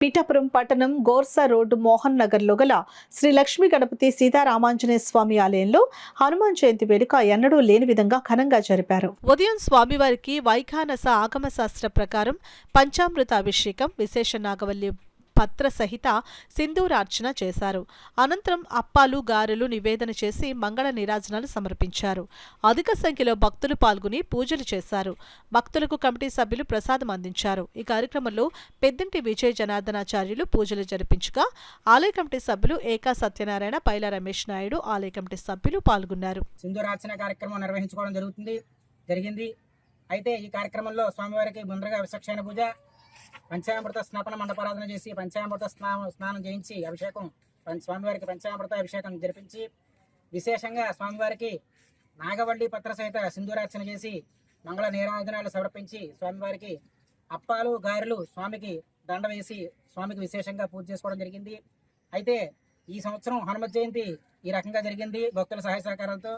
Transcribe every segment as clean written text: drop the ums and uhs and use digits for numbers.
పీఠాపురం పట్టణం గోర్సా రోడ్డు మోహన్ నగర్లో గల శ్రీ లక్ష్మీ గణపతి సీతారామాంజనేయ స్వామి ఆలయంలో హనుమాన్ జయంతి వేడుక ఎన్నడూ లేని విధంగా ఘనంగా జరిపారు. ఉదయం స్వామివారికి వైఖానస ఆగమ శాస్త్ర ప్రకారం పంచామృత అభిషేకం, విశేష నాగవల్లి పత్ర సహిత సింధూరార్చన చేశారు. అనంతరం అప్పాలు, గారెలు నివేదన చేసి మంగళ నీరాజనాలు సమర్పించారు. అధిక సంఖ్యలో భక్తులు పాల్గొని పూజలు చేశారు. భక్తులకు కమిటీ సభ్యులు ప్రసాదం అందించారు. ఈ కార్యక్రమంలో పెద్దింటి విజయ జనార్దనాచార్యులు పూజలు జరిపించగా ఆలయ కమిటీ సభ్యులు ఏకా సత్యనారాయణ, పైల రమేష్ నాయుడు, ఆలయ కమిటీ సభ్యులు పాల్గొన్నారు. సింధూరార్చన కార్యక్రమం నిర్వహించుకోవడం జరిగింది. అయితే ఈ కార్యక్రమంలో స్వామివారికి ముందరగా విశక్షణ పూజ, పంచామృత స్నాపన మండపారాధన చేసి పంచామృత స్నానం చేయించి అభిషేకం, స్వామివారికి పంచామృత అభిషేకం జరిపించి విశేషంగా స్వామివారికి నాగవల్లి పత్ర సహిత సింధూరార్చన చేసి మంగళ నీరాజనాలు సమర్పించి స్వామివారికి అప్పాలు, గారెలు స్వామికి దండ వేసి స్వామికి విశేషంగా పూజ చేసుకోవడం జరిగింది. అయితే ఈ సంవత్సరం హనుమత్ జయంతి ఈ రకంగా జరిగింది భక్తుల సహాయ సహకారాలతో.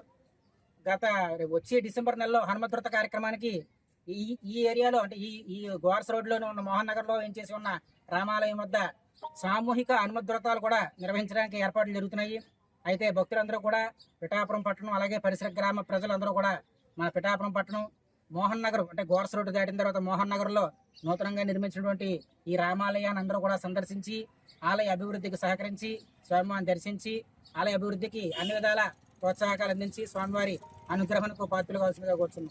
వచ్చే డిసెంబర్ నెలలో హనుమత్ వ్రత కార్యక్రమానికి ఈ ఏరియాలో అంటే ఈ గోర్స్ రోడ్లోనే ఉన్న మోహన్ నగర్లో ఏం చేసి ఉన్న రామాలయం వద్ద సామూహిక హనుమద్వ్రతాలు కూడా నిర్వహించడానికి ఏర్పాట్లు జరుగుతున్నాయి. అయితే భక్తులందరూ కూడా పిఠాపురం పట్టణం అలాగే పరిసర గ్రామ ప్రజలందరూ కూడా మన పిఠాపురం పట్టణం మోహన్ నగర్ అంటే గోర్స్ రోడ్డు దాటిన తర్వాత మోహన్ నగర్లో నూతనంగా నిర్మించినటువంటి ఈ రామాలయాన్ని అందరూ కూడా సందర్శించి ఆలయ అభివృద్ధికి సహకరించి స్వామివారిని దర్శించి ఆలయ అభివృద్ధికి అన్ని విధాల ప్రోత్సాహకాలు అందించి స్వామివారి అనుగ్రహానికి పాత్రలు కావాల్సిందిగా కోరుతున్నాం.